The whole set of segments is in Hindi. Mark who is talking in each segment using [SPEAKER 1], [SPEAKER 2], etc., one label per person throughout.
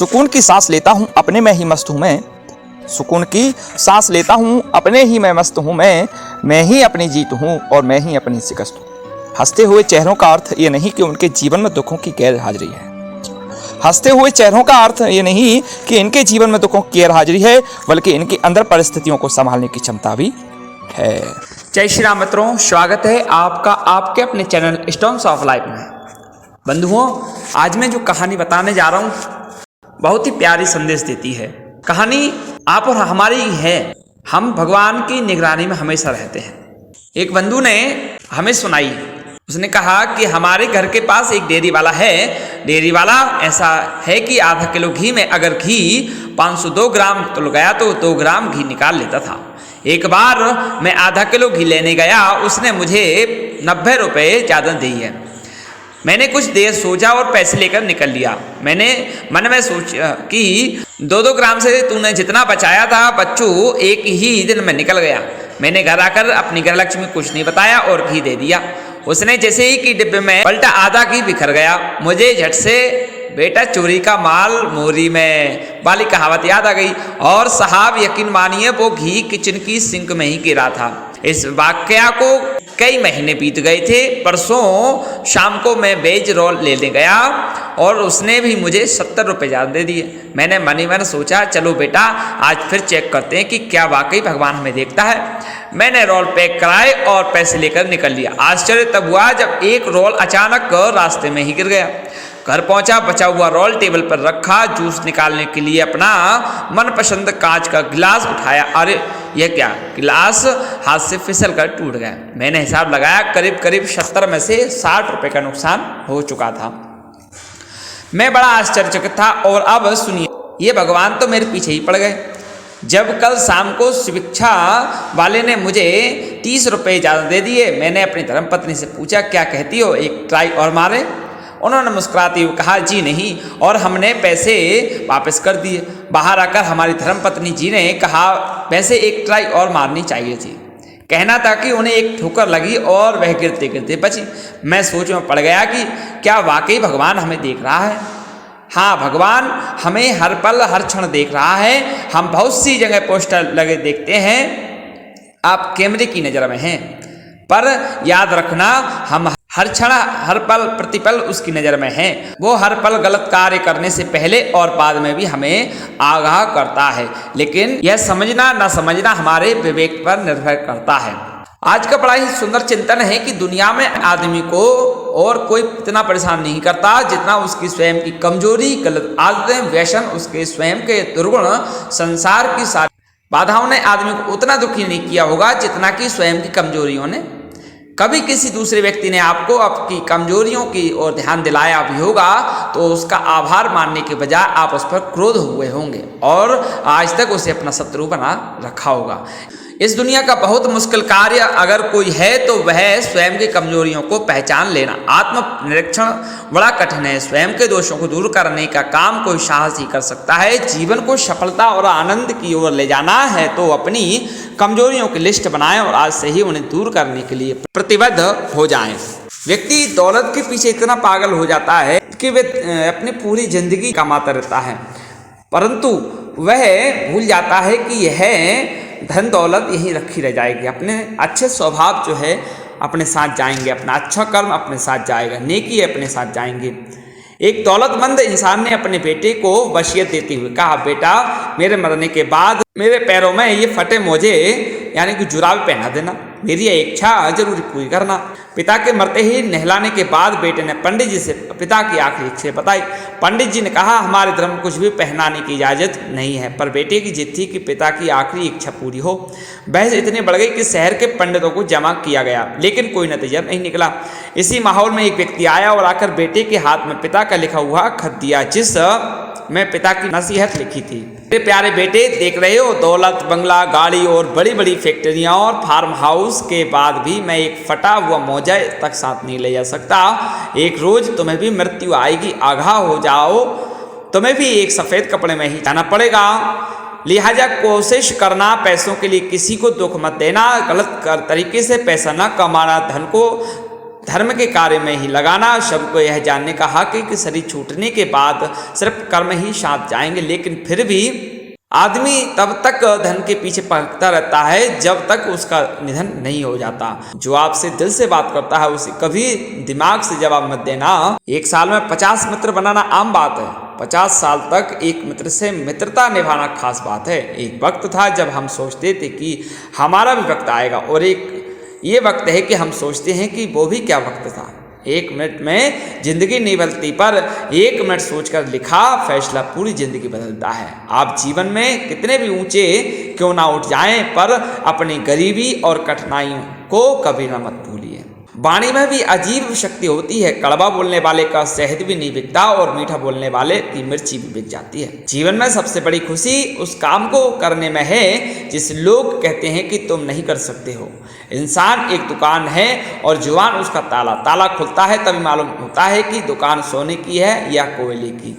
[SPEAKER 1] सुकून की सांस लेता हूँ अपने में ही मस्त हूँ मैं। सुकून की सांस लेता हूँ अपने ही में मस्त हूँ मैं ही अपनी जीत हूँ और मैं ही अपनी शिकस्त हूँ। हंसते हुए चेहरों का अर्थ ये नहीं कि उनके जीवन में दुखों की गैर हाजिरी है। हंसते हुए चेहरों का अर्थ ये नहीं कि इनके जीवन में दुखों की गैर हाजिरी है, बल्कि इनके अंदर परिस्थितियों को संभालने की क्षमता भी है। जय श्री राम मित्रों, स्वागत है आपका आपके अपने चैनल स्टोन्स ऑफ लाइफ में। बंधुओं, आज मैं जो कहानी बताने जा रहा हूँ बहुत ही प्यारी संदेश देती है। कहानी आप और हमारी है। हम भगवान की निगरानी में हमेशा रहते हैं। एक बंधु ने हमें सुनाई। उसने कहा कि हमारे घर के पास एक डेयरी वाला है। डेयरी वाला ऐसा है कि आधा किलो घी में अगर घी 502 ग्राम तुल गया तो 2 ग्राम घी निकाल लेता था। एक बार मैं आधा किलो घी लेने गया, उसने मुझे 90 रुपये ज़्यादा दी है। मैंने कुछ देर सोचा और पैसे लेकर निकल लिया। मैंने मन में सोचा कि 2-2 ग्राम से तूने जितना बचाया था बच्चों एक ही दिन में निकल गया। मैंने घर आकर अपनी गृहलक्ष्मी को कुछ नहीं बताया और घी दे दिया। उसने जैसे ही कि डिब्बे में पलटा, आधा घी बिखर गया। मुझे झट से बेटा चोरी का माल मोरी में वाली कहावत याद आ गई और साहब यकीन मानिए वो घी किचन की सिंक में ही गिरा था। इस वाकया को कई महीने बीत गए थे। परसों शाम को मैं वेज रोल लेने गया और उसने भी मुझे 70 रुपये ज़्यादा दे दिए। मैंने मन ही मन सोचा चलो बेटा आज फिर चेक करते हैं कि क्या वाकई भगवान हमें देखता है। मैंने रोल पैक कराए और पैसे लेकर निकल लिया। आश्चर्य तब हुआ जब एक रोल अचानक रास्ते में ही गिर गया। घर पहुंचा, बचा हुआ रोल टेबल पर रखा। जूस निकालने के लिए अपना मनपसंद कांच का गिलास उठाया। अरे यह क्या, गिलास हाथ से फिसल कर टूट गया। मैंने हिसाब लगाया, करीब करीब 70 में से 60 रुपये का नुकसान हो चुका था। मैं बड़ा आश्चर्यचकित था। और अब सुनिए, ये भगवान तो मेरे पीछे ही पड़ गए। जब कल शाम को शिक्षा वाले ने मुझे 30 रुपये ज़्यादा दे दिए, मैंने अपनी धर्मपत्नी से पूछा क्या कहती हो, एक ट्राई और मारे। उन्होंने मुस्कुराते हुए कहा जी नहीं, और हमने पैसे वापस कर दिए। बाहर आकर हमारी धर्मपत्नी जी ने कहा वैसे एक ट्राई और मारनी चाहिए थी। कहना था कि उन्हें एक ठोकर लगी और वह गिरते गिरते बची। मैं सोच में पड़ गया कि क्या वाकई भगवान हमें देख रहा है। हाँ, भगवान हमें हर पल हर क्षण देख रहा है। हम बहुत सी जगह पोस्टर लगे देखते हैं, आप कैमरे की नज़र में हैं, पर याद रखना हम हर क्षण हर पल प्रतिपल उसकी नज़र में हैं। वो हर पल गलत कार्य करने से पहले और बाद में भी हमें आगाह करता है, लेकिन यह समझना न समझना हमारे विवेक पर निर्भर करता है। आज का बड़ा ही सुंदर चिंतन है कि दुनिया में आदमी को और कोई इतना परेशान नहीं करता जितना उसकी स्वयं की कमजोरी, गलत आदतें, व्यसन, उसके स्वयं के दुर्गुण, संसार की सारी बाधाओं ने आदमी को उतना दुखी नहीं किया होगा जितना कि स्वयं की कमजोरियों ने। कभी किसी दूसरे व्यक्ति ने आपको आपकी कमजोरियों की ओर ध्यान दिलाया भी होगा तो उसका आभार मानने के बजाय आप उस पर क्रोध हुए होंगे और आज तक उसे अपना शत्रु बना रखा होगा। इस दुनिया का बहुत मुश्किल कार्य अगर कोई है तो वह स्वयं की कमजोरियों को पहचान लेना। आत्म निरीक्षण बड़ा कठिन है। स्वयं के दोषों को दूर करने का काम कोई साहस ही कर सकता है। जीवन को सफलता और आनंद की ओर ले जाना है तो अपनी कमजोरियों की लिस्ट बनाएं और आज से ही उन्हें दूर करने के लिए प्रतिबद्ध हो जाएं। व्यक्ति दौलत के पीछे इतना पागल हो जाता है कि वह अपनी पूरी जिंदगी कमाता रहता है, परंतु वह भूल जाता है कि यह धन दौलत यहीं रखी रह जाएगी। अपने अच्छे स्वभाव जो है अपने साथ जाएंगे, अपना अच्छा कर्म अपने साथ जाएगा, नेकी अपने साथ जाएंगे। एक दौलतमंद इंसान ने अपने बेटे को वसीयत देते हुए कहा बेटा मेरे मरने के बाद मेरे पैरों में ये फटे मोजे यानी कि जुराब पहना देना, मेरी इच्छा जरूर पूरी करना। पिता के मरते ही नहलाने के बाद बेटे ने पंडित जी से पिता की आखिरी इच्छा बताई। पंडित जी ने कहा हमारे धर्म में कुछ भी पहनाने की इजाज़त नहीं है, पर बेटे की जिद थी कि पिता की आखिरी इच्छा पूरी हो। बहस इतनी बढ़ गई कि शहर के पंडितों को जमा किया गया, लेकिन कोई नतीजा नहीं निकला। इसी माहौल में एक व्यक्ति आया और आकर बेटे के हाथ में पिता का लिखा हुआ खत दिया जिस में पिता की नसीहत लिखी थी। मेरे प्यारे बेटे, देख रहे हो दौलत, बंगला, गाड़ी और बड़ी बड़ी फैक्ट्रियां और फार्म हाउस के बाद भी मैं एक फटा हुआ मोजा तक साथ नहीं ले जा सकता। एक रोज तुम्हें भी मृत्यु आएगी, आगाह हो जाओ, तुम्हें भी एक सफ़ेद कपड़े में ही जाना पड़ेगा। लिहाजा कोशिश करना पैसों के लिए किसी को दुख मत देना, गलत तरीके से पैसा न कमाना, धन को धर्म के कार्य में ही लगाना। सबको यह जानने का हक है कि शरीर छूटने के बाद सिर्फ कर्म ही साथ जाएंगे, लेकिन फिर भी आदमी तब तक धन के पीछे भागता रहता है जब तक उसका निधन नहीं हो जाता। जो आपसे दिल से बात करता है उसे कभी दिमाग से जवाब मत देना। एक साल में 50 मित्र बनाना आम बात है, 50 साल तक एक मित्र से मित्रता निभाना खास बात है। एक वक्त था जब हम सोचते थे कि हमारा भी वक्त आएगा, और एक ये वक्त है कि हम सोचते हैं कि वो भी क्या वक्त था। 1 मिनट में जिंदगी नहीं बदलती, पर 1 मिनट सोचकर लिखा फैसला पूरी जिंदगी बदलता है। आप जीवन में कितने भी ऊंचे क्यों ना उठ जाएं, पर अपनी गरीबी और कठिनाइयों को कभी ना मत भूलिए। वाणी में भी अजीब शक्ति होती है। कड़वा बोलने वाले का शहद भी नहीं बिकता, और मीठा बोलने वाले की मिर्ची भी बिक जाती है। जीवन में सबसे बड़ी खुशी उस काम को करने में है जिस लोग कहते हैं कि तुम नहीं कर सकते हो। इंसान एक दुकान है और जुबान उसका ताला। ताला खुलता है तभी मालूम होता है कि दुकान सोने की है या कोयले की।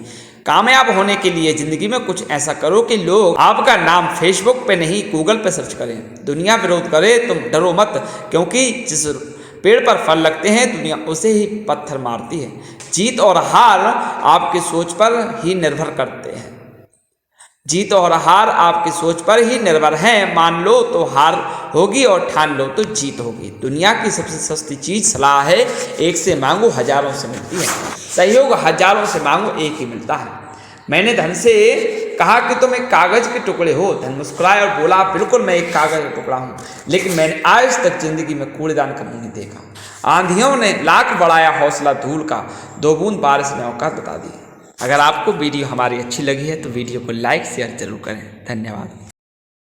[SPEAKER 1] कामयाब होने के लिए जिंदगी में कुछ ऐसा करो कि लोग आपका नाम फेसबुक पे नहीं गूगल पे सर्च करें। दुनिया विरोध करे, तुम डरो मत, क्योंकि जिस पेड़ पर फल लगते हैं दुनिया उसे ही पत्थर मारती है। जीत और हार आपकी सोच पर ही निर्भर करते हैं। जीत और हार आपकी सोच पर ही निर्भर है। मान लो तो हार होगी और ठान लो तो जीत होगी। दुनिया की सबसे सस्ती चीज सलाह है। एक से मांगो हजारों से मिलती है, सहयोग हजारों से मांगो एक ही मिलता है। मैंने धन से कहा कि तुम एक कागज के टुकड़े हो। धन मुस्कुराया और बोला, बिल्कुल मैं एक कागज का टुकड़ा हूँ, लेकिन मैंने आज तक जिंदगी में कूड़ेदान का मुंह नहीं देखा। आंधियों ने लाख बढ़ाया हौसला धूल का, 2 बूंद बारिश ने औकात बता दी। अगर आपको वीडियो हमारी अच्छी लगी है तो वीडियो को लाइक शेयर जरूर करें। धन्यवाद।